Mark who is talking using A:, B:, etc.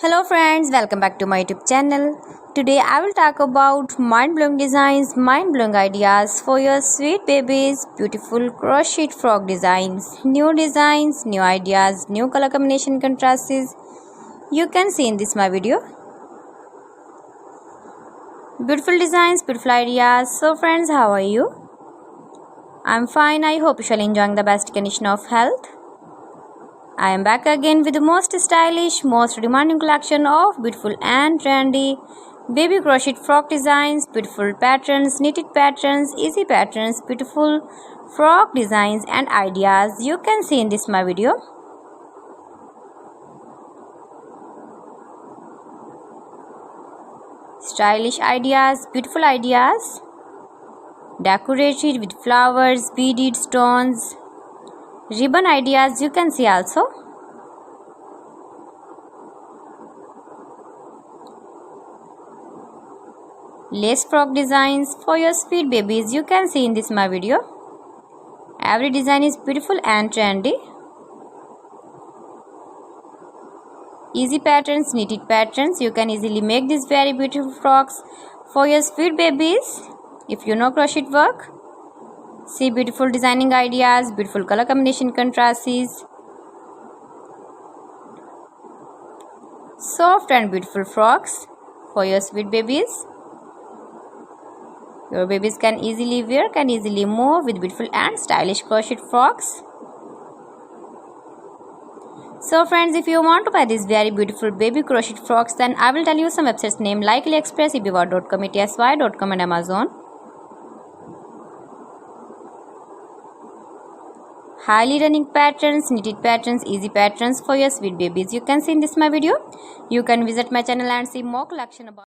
A: Hello friends, welcome back to my YouTube channel. Today I will talk about mind-blowing designs, mind-blowing ideas for your sweet babies, beautiful crochet frog designs, new ideas, new color combination contrasts. You can see in this my video. Beautiful designs, beautiful ideas. So friends, how are you? I'm fine. I hope you shall enjoying the best condition of health. I am back again with the most stylish, most demanding collection of beautiful and trendy baby crochet frog designs, beautiful patterns, knitted patterns, easy patterns, beautiful frog designs and ideas you can see in this my video. Stylish ideas, beautiful ideas, decorated with flowers, beaded stones, ribbon ideas you can see also. Lace frog designs for your sweet babies you can see in this my video. Every design is beautiful and trendy. Easy patterns, knitted patterns, you can easily make these very beautiful frocks for your sweet babies if you know crochet work. See beautiful designing ideas, beautiful color combination contrasts, soft and beautiful frocks for your sweet babies. Your babies can easily wear, can easily move with beautiful and stylish crochet frocks. So friends, if you want to buy these very beautiful baby crochet frocks, then I will tell you some websites name like AliExpress, eBay.com, etsy.com and Amazon. Highly running patterns, knitted patterns, easy patterns for your sweet babies you can see in this my video. You can visit my channel and see more collection about